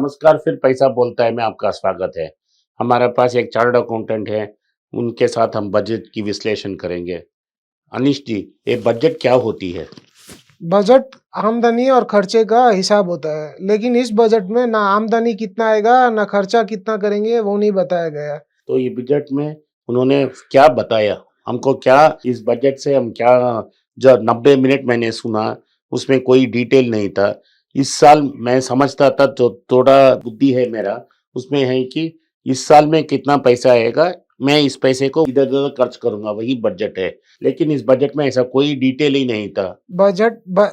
नमस्कार, फिर पैसा बोलता है में आपका स्वागत है। हमारे पास एक चार्टर्ड अकाउंटेंट है, उनके साथ हम बजट की विश्लेषण करेंगे। अनिश जी, ये बजट क्या होती है? बजट आमदनी और खर्चे का हिसाब होता है, लेकिन इस बजट में ना आमदनी कितना आएगा ना खर्चा कितना करेंगे वो नहीं बताया गया है। तो ये बजट में उन्होंने क्या बताया? हमको क्या इस बजट से हम क्या, जो 90 मिनट मैंने सुना, उसमें कोई डिटेल नहीं था। इस साल मैं समझता था, जो थोड़ा बुद्धि है मेरा, उसमें है कि इस साल में कितना पैसा आएगा, मैं इस पैसे को इधर-उधर खर्च करूँगा, वही बजट है। लेकिन इस बजट में ऐसा कोई डिटेल ही नहीं था।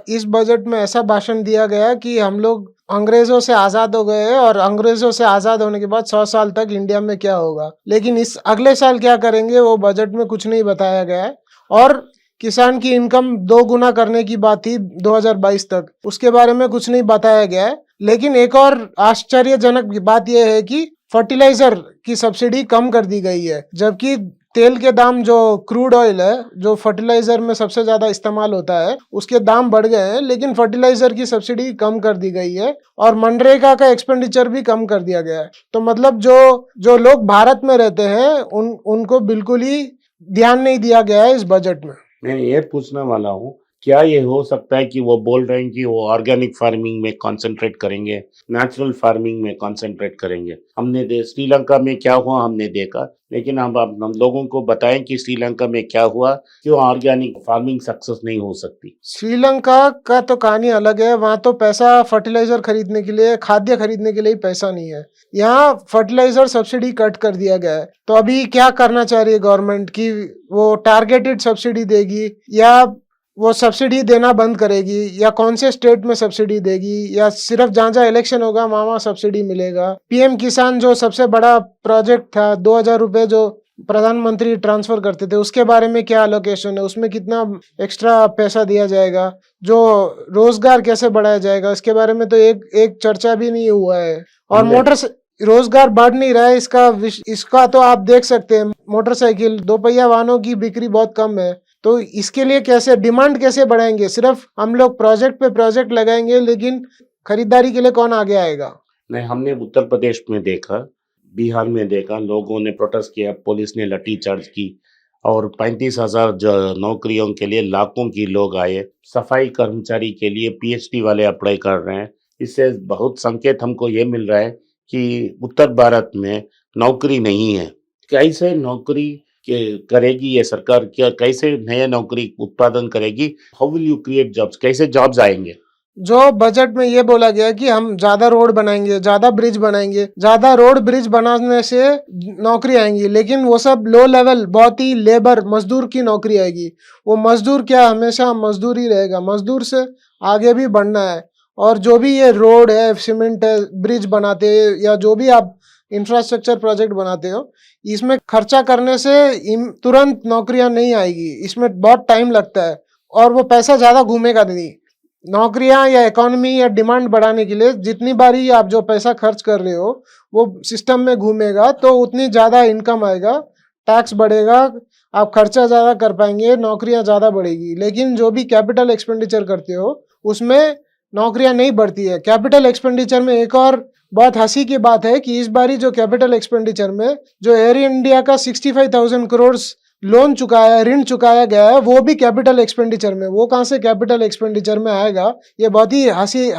इस बजट में ऐसा भाषण दिया गया कि हम लोग अंग्रेजों से आजाद हो गए हैं और अंग्रेजों से आजाद होने के बाद 100 साल तक इंडिया में क्या होगा, लेकिन इस अगले साल क्या करेंगे वो बजट में कुछ नहीं बताया गया है। और किसान की इनकम 2 गुना करने की बात थी 2022 तक, उसके बारे में कुछ नहीं बताया गया है। लेकिन एक और आश्चर्यजनक बात यह है कि फर्टिलाइजर की सब्सिडी कम कर दी गई है, जबकि तेल के दाम, जो क्रूड ऑयल है जो फर्टिलाइजर में सबसे ज्यादा इस्तेमाल होता है, उसके दाम बढ़ गए हैं, लेकिन फर्टिलाइजर की सब्सिडी कम कर दी गई है और मनरेगा का एक्सपेंडिचर भी कम कर दिया गया है। तो मतलब जो लोग भारत में रहते हैं उनको बिल्कुल ही ध्यान नहीं दिया गया है इस बजट में। मैं ये पूछने वाला हूँ, क्या ये हो सकता है कि वो बोल रहे हैं कि वो ऑर्गेनिक फार्मिंग में कंसंट्रेट करेंगे, नेचुरल फार्मिंग में कंसंट्रेट करेंगे? श्रीलंका में क्या हुआ हमने देखा, लेकिन हम लोगों को बताएं कि श्रीलंका में क्या हुआ, क्यों ऑर्गेनिक फार्मिंग सक्सेस नहीं हो सकती। श्रीलंका का तो कहानी अलग है। वहाँ तो पैसा फर्टिलाइजर खरीदने के लिए, खाद्य खरीदने के लिए पैसा नहीं है। यहाँ फर्टिलाइजर सब्सिडी कट कर दिया गया है। तो अभी क्या करना चाह रही है गवर्नमेंट की, वो टारगेटेड सब्सिडी देगी या वो सब्सिडी देना बंद करेगी, या कौन से स्टेट में सब्सिडी देगी, या सिर्फ जहाँ जहाँ इलेक्शन होगा वहाँ सब्सिडी मिलेगा। पीएम किसान जो सबसे बड़ा प्रोजेक्ट था, 2000 रुपए जो प्रधानमंत्री ट्रांसफर करते थे, उसके बारे में क्या अलोकेशन है, उसमें कितना एक्स्ट्रा पैसा दिया जाएगा, जो रोजगार कैसे बढ़ाया जाएगा, इसके बारे में तो एक चर्चा भी नहीं हुआ है। और रोजगार बढ़ नहीं रहा है। इसका तो आप देख सकते हैं, मोटरसाइकिल, 2 पहिया वाहनों की बिक्री बहुत कम है। तो इसके लिए कैसे डिमांड कैसे बढ़ाएंगे? सिर्फ हम लोग प्रोजेक्ट पे प्रोजेक्ट लगाएंगे, लेकिन खरीदारी के लिए कौन आगे आएगा? नहीं, हमने उत्तर प्रदेश में देखा, बिहार में देखा, लोगों ने प्रोटेस्ट किया, पुलिस ने लाठी चार्ज की और 35,000 नौकरियों के लिए लाखों की लोग आए। सफाई कर्मचारी के लिए पीएचडी वाले अप्लाई कर रहे हैं। इससे बहुत संकेत हमको ये मिल रहा है कि उत्तर भारत में नौकरी नहीं है। कैसे नौकरी करेगी ये सरकार? क्या कैसे नए नौकरी उत्पादन करेगी? How will you create jobs? कैसे जॉब्स आएंगे? जो बजट में ये बोला गया कि हम ज्यादा रोड बनाएंगे, ज्यादा ब्रिज बनाएंगे, ज्यादा रोड ब्रिज बनाने से नौकरी आएंगी, लेकिन वो सब लो लेवल, बहुत ही लेबर, मजदूर की नौकरी आएगी। वो मजदूर क्या, हमेशा मजदूर ही रहेगा। मजदूर से आगे भी बढ़ना है। और जो भी ये रोड है, सीमेंट है, ब्रिज बनाते हैं, या जो भी आप इंफ्रास्ट्रक्चर प्रोजेक्ट बनाते हो, इसमें खर्चा करने से तुरंत नौकरियां नहीं आएगी। इसमें बहुत टाइम लगता है और वो पैसा ज्यादा घूमेगा नहीं। नौकरियां या इकोनॉमी या डिमांड बढ़ाने के लिए जितनी बारी आप जो पैसा खर्च कर रहे हो वो सिस्टम में घूमेगा, तो उतनी ज़्यादा इनकम आएगा, टैक्स बढ़ेगा, आप खर्चा ज़्यादा कर पाएंगे, नौकरियां ज़्यादा बढ़ेगी। लेकिन जो भी कैपिटल एक्सपेंडिचर करते हो उसमें नौकरियां नहीं बढ़ती है। कैपिटल एक्सपेंडिचर में एक और बहुत हंसी की बात है कि इस बारी जो कैपिटल एक्सपेंडिचर में जो एयर इंडिया का 65,000 करोड़ लोन चुकाया, ऋण चुकाया गया है, वो भी कैपिटल एक्सपेंडिचर में। वो कहाँ से कैपिटल एक्सपेंडिचर में आएगा? ये बहुत ही हास्य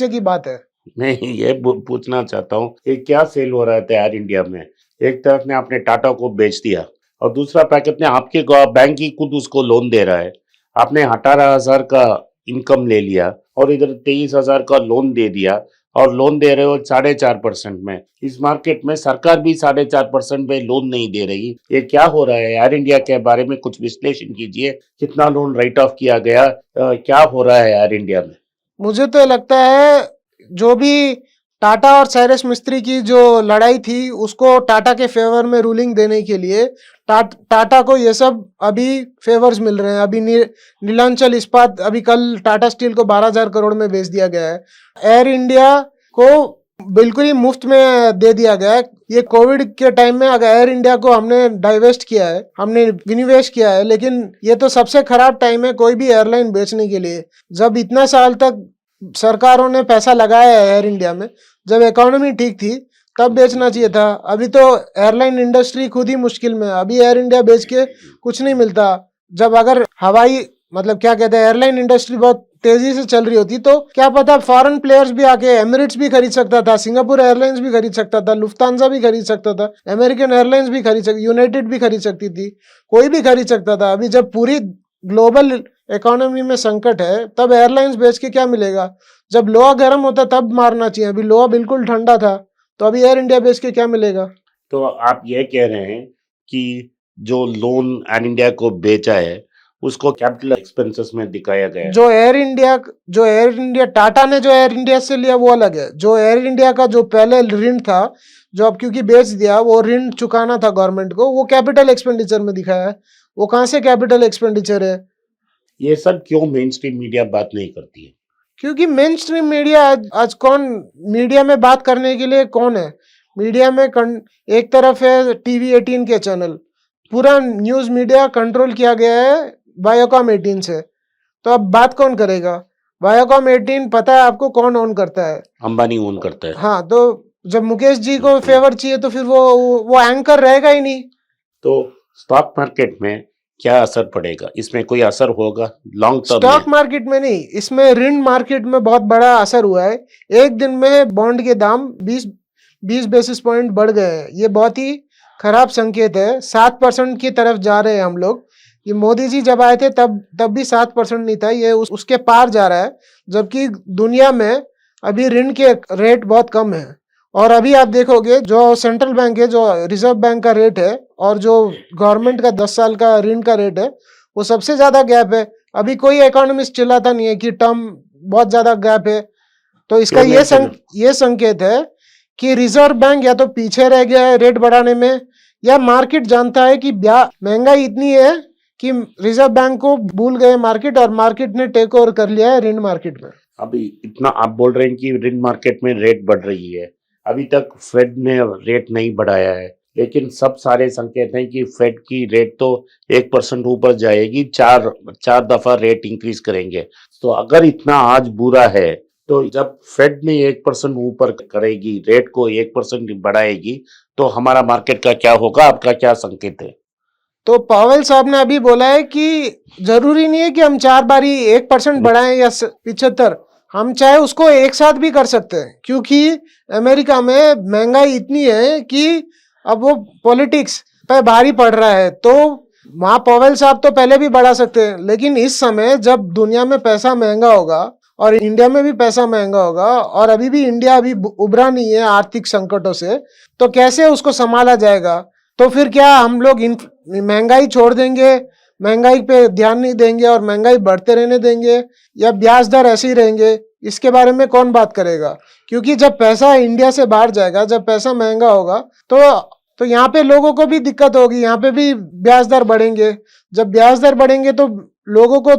की बात है। मैं ये पूछना चाहता हूँ, ये क्या सेल हो रहा है एयर इंडिया में? एक तरफ ने आपने टाटा को बेच दिया और दूसरा पैकेट ने आपके बैंक ही खुद उसको लोन दे रहा है। आपने 18,000 का इनकम ले लिया और इधर 23,000 का लोन दे दिया, और लोन दे रहे हो 4.5% में। इस मार्केट में सरकार भी 4.5% में लोन नहीं दे रही। ये क्या हो रहा है? एयर इंडिया के बारे में कुछ विश्लेषण कीजिए। कितना लोन राइट ऑफ किया गया? क्या हो रहा है एयर इंडिया में? मुझे तो लगता है जो भी टाटा और साइरस मिस्त्री की जो लड़ाई थी, उसको टाटा के फेवर में रूलिंग देने के लिए टाटा को ये सब अभी फेवर्स मिल रहे हैं। अभी नीलांचल इस्पात, अभी कल टाटा स्टील को 12,000 करोड़ में बेच दिया गया है। एयर इंडिया को बिल्कुल ही मुफ्त में दे दिया गया है। ये कोविड के टाइम में अगर एयर इंडिया को हमने डाइवेस्ट किया है, हमने विनिवेश किया है, लेकिन ये तो सबसे खराब टाइम है कोई भी एयरलाइन बेचने के लिए। जब इतना साल तक सरकारों ने पैसा लगाया है एयर इंडिया में, जब इकोनॉमी ठीक थी तब बेचना चाहिए था। अभी तो एयरलाइन इंडस्ट्री खुद ही मुश्किल में है, अभी एयर इंडिया बेच के कुछ नहीं मिलता। जब अगर हवाई मतलब क्या कहते हैं एयरलाइन इंडस्ट्री बहुत तेजी से चल रही होती तो क्या पता फॉरेन प्लेयर्स भी आके एमिरेट्स भी खरीद सकता था, सिंगापुर एयरलाइंस भी खरीद सकता था, लुफ्तांजा भी खरीद सकता था, अमेरिकन एयरलाइंस भी खरीद सकती, यूनाइटेड भी खरीद सकती थी, कोई भी खरीद सकता था। अभी जब पूरी ग्लोबल इकोनॉमी में संकट है तब एयरलाइंस बेच के क्या मिलेगा? जब लोहा गर्म होता तब मारना चाहिए, अभी लोहा बिल्कुल ठंडा था तो अभी एयर इंडिया बेच के क्या मिलेगा? तो आप ये कह रहे हैं कि जो लोन एयर इंडिया को बेचा है उसको कैपिटल एक्सपेंसेस में दिखाया गया है। जो एयर इंडिया टाटा ने जो एयर इंडिया से लिया वो अलग है। जो एयर इंडिया का जो पहले ऋण था जो अब क्योंकि बेच दिया, वो ऋण चुकाना था गवर्नमेंट को, वो कैपिटल एक्सपेंडिचर में दिखाया है। वो कहाँ से कैपिटल एक्सपेंडिचर है? ये सब क्यों मेन स्ट्रीम मीडिया बात नहीं करती है? क्योंकि मेन स्ट्रीम मीडिया आज कौन मीडिया में बात करने के लिए कौन है? मीडिया में एक तरफ है टीवी 18 के चैनल, पूरा न्यूज मीडिया कंट्रोल किया गया है बायोकॉम 18 से, तो अब बात कौन करेगा? बायोकॉम 18 पता है आपको कौन ओन करता है? अंबानी ओन करता है। हाँ, तो जब मुकेश जी को फेवर चाहिए तो फिर वो एंकर रहेगा ही नहीं। तो स्टॉक मार्केट में क्या असर पड़ेगा? इसमें कोई असर होगा लॉन्ग टर्म स्टॉक में? मार्केट में नहीं, इसमें ऋण मार्केट में बहुत बड़ा असर हुआ है। एक दिन में बॉन्ड के दाम 20 बेसिस पॉइंट बढ़ गए हैं। ये बहुत ही खराब संकेत है। 7% की तरफ जा रहे हैं हम लोग। ये मोदी जी जब आए थे तब भी 7% नहीं था, ये उसके पार जा रहा है, जबकि दुनिया में अभी ऋण के रेट बहुत कम है। और अभी आप देखोगे जो सेंट्रल बैंक है, जो रिजर्व बैंक का रेट है और जो गवर्नमेंट का 10 साल का ऋण का रेट है, वो सबसे ज्यादा गैप है। अभी कोई इकोनॉमिस्ट चिल्लाता नहीं है कि टर्म बहुत ज्यादा गैप है। तो इसका ये संकेत है कि रिजर्व बैंक या तो पीछे रह गया है रेट बढ़ाने में, या मार्केट जानता है कि महंगाई इतनी है कि रिजर्व बैंक को भूल गए मार्केट, और मार्केट ने टेक ओवर कर लिया है ऋण मार्केट में। अभी इतना आप बोल रहे हैं कि ऋण मार्केट में रेट बढ़ रही है, अभी तक फेड ने रेट नहीं बढ़ाया है, लेकिन सब सारे संकेत हैं कि फेड की रेट तो 1% ऊपर जाएगी, चार दफा रेट इंक्रीज करेंगे। तो अगर इतना आज बुरा है तो जब फेड ने 1% ऊपर करेगी, रेट को 1% बढ़ाएगी, तो हमारा मार्केट का क्या होगा? आपका क्या संकेत है? तो पावेल साहब ने अभी बोला है कि जरूरी नहीं है कि हम 4 बारी 1% बढ़ाएं या 75, हम चाहे उसको एक साथ भी कर सकते हैं, क्योंकि अमेरिका में महंगाई इतनी है कि अब वो पॉलिटिक्स पे भारी पड़ रहा है। तो वहाँ पावेल साहब तो पहले भी बढ़ा सकते हैं, लेकिन इस समय जब दुनिया में पैसा महंगा होगा और इंडिया में भी पैसा महंगा होगा, और अभी भी इंडिया अभी उभरा नहीं है आर्थिक संकटों से, तो कैसे उसको संभाला जाएगा? तो फिर क्या हम लोग महंगाई छोड़ देंगे, महंगाई पे ध्यान नहीं देंगे और महंगाई बढ़ते रहने देंगे, या ब्याज दर ऐसे ही रहेंगे? इसके बारे में कौन बात करेगा? क्योंकि जब पैसा इंडिया से बाहर जाएगा, जब पैसा महंगा होगा, तो यहाँ पे लोगों को भी दिक्कत होगी, यहाँ पे भी ब्याज दर बढ़ेंगे। जब ब्याज दर बढ़ेंगे तो लोगों को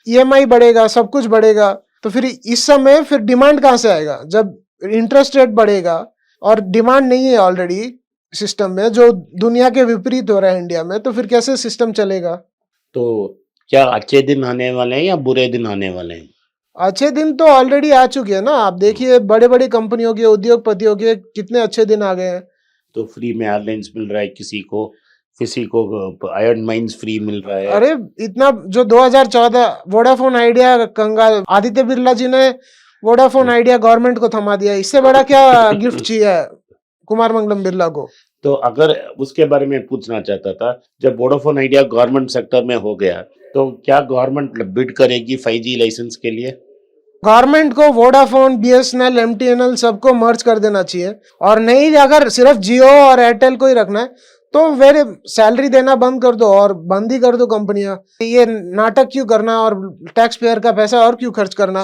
EMI बढ़ेगा, सब कुछ बढ़ेगा। तो फिर इस समय फिर डिमांड कहाँ से आएगा? जब इंटरेस्ट रेट बढ़ेगा और डिमांड नहीं है ऑलरेडी सिस्टम में, जो दुनिया के विपरीत हो रहा है इंडिया में, तो फिर कैसे सिस्टम चलेगा? तो क्या अच्छे दिन आने वाले हैं या बुरे दिन आने वाले हैं? अच्छे दिन तो ऑलरेडी आ चुके हैं ना। आप देखिए बड़े बड़े कंपनियों के, उद्योगपतियों के कितने अच्छे दिन आ गए हैं। तो फ्री में एयरलाइंस मिल रहा है, किसी को आयरन माइंस फ्री मिल रहा है। अरे इतना जो 2014 वोडाफोन आइडिया कंगाल, आदित्य बिरला जी ने वोडाफोन आइडिया गवर्नमेंट को थमा दिया, इससे बड़ा क्या गिफ्ट चाहिए कुमार मंगलम बिरला को? तो अगर उसके बारे में पूछना चाहता था, जब वोडाफोन आइडिया गवर्नमेंट सेक्टर में हो गया तो क्या गवर्नमेंट बिड करेगी 5G लाइसेंस के लिए? गवर्नमेंट को वोडाफोन, BSNL, MTNL सबको मर्ज कर देना चाहिए, और नहीं अगर सिर्फ जियो और एयरटेल को ही रखना है तो फिर सैलरी देना बंद कर दो और बंद ही कर दो कंपनियां। ये नाटक क्यों करना और टैक्स पेयर का पैसा और क्यों खर्च करना?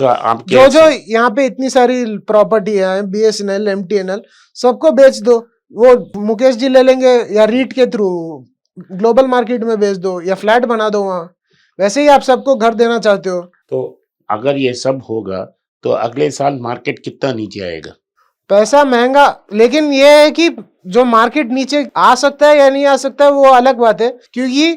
जो यहाँ पे इतनी सारी प्रॉपर्टी है, BSNL, MTNL, सबको बेच दो। वो मुकेश जी ले लेंगे, या रीट के थ्रू ग्लोबल मार्केट में बेच दो, या फ्लैट बना दो वहां। वैसे ही आप सबको घर देना चाहते हो। तो अगर ये सब होगा तो अगले साल मार्केट कितना नीचे आएगा? पैसा महंगा, लेकिन ये है कि जो मार्केट नीचे आ सकता है या नहीं आ सकता है वो अलग बात है, क्योंकि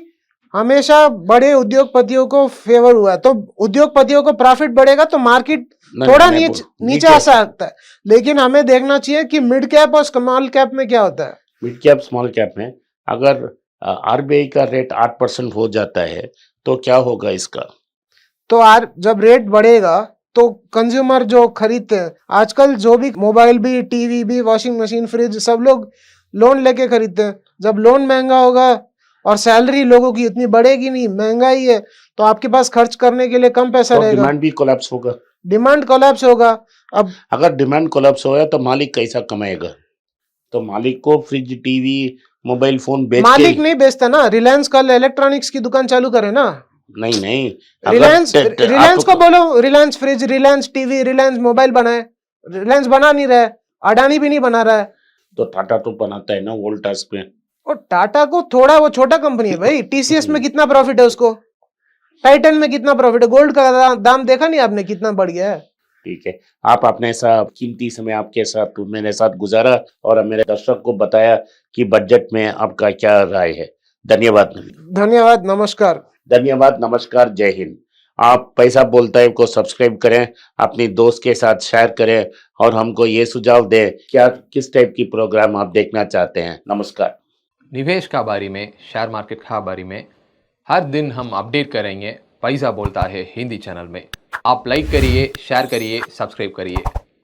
हमेशा बड़े उद्योगपतियों को फेवर हुआ है, तो उद्योगपतियों को प्रॉफिट बढ़ेगा तो मार्केट नहीं, थोड़ा मैं नीचे आ सकता है। लेकिन हमें देखना चाहिए कि मिड कैप और स्मॉल कैप में क्या होता है। मिड कैप स्मॉल कैप में अगर आरबीआई का रेट 8% हो जाता है तो क्या होगा इसका? तो जब रेट बढ़ेगा तो कंज्यूमर जो खरीदते हैं, आजकल जो भी मोबाइल भी, टीवी भी, वॉशिंग मशीन, फ्रिज, सब लोग लोन लेके खरीदते हैं। जब लोन महंगा होगा और सैलरी लोगों की उतनी बढ़ेगी नहीं, महंगाई है, तो आपके पास खर्च करने के लिए कम पैसा तो रहेगा, डिमांड भी कोलैप्स होगा। डिमांड कोलैप्स होगा। अब अगर डिमांड कोलैप्स होगा तो मालिक कैसा कमाएगा? तो मालिक को फ्रिज, टीवी, मोबाइल फोन बेच के मालिक नहीं बेचता ना, रिलायंस कल इलेक्ट्रॉनिक्स की दुकान चालू करे ना। नहीं अगर रिलायंस रिलायंस को आप बोलो, Reliance fridge, Reliance TV, Reliance mobile बनाए। रिलायंस बना नहीं रहा है, अडानी भी नहीं बना रहा है। तो टाटा तो बनाता है ना वोल्टास पे। और टाटा को थोड़ा, वो छोटा कंपनी है भाई। टीसीएस में कितना प्रॉफिट है उसको, टाइटन में कितना प्रॉफिट है, गोल्ड का दाम देखा नहीं आपने कितना बढ़ गया है। ठीक है, आप अपने ऐसा कीमती समय आपके साथ मेरे साथ गुजारा और मेरे दर्शक को बताया कि बजट में आपका क्या राय है। धन्यवाद। धन्यवाद, नमस्कार। धन्यवाद, नमस्कार, जय हिंद। आप पैसा बोलता है को सब्सक्राइब करें, अपनी दोस्त के साथ शेयर करें और हमको ये सुझाव दें क्या किस टाइप की प्रोग्राम आप देखना चाहते हैं। नमस्कार। निवेश का बारे में, शेयर मार्केट का बारे में हर दिन हम अपडेट करेंगे पैसा बोलता है हिंदी चैनल में। आप लाइक करिए, शेयर करिए, सब्सक्राइब करिए।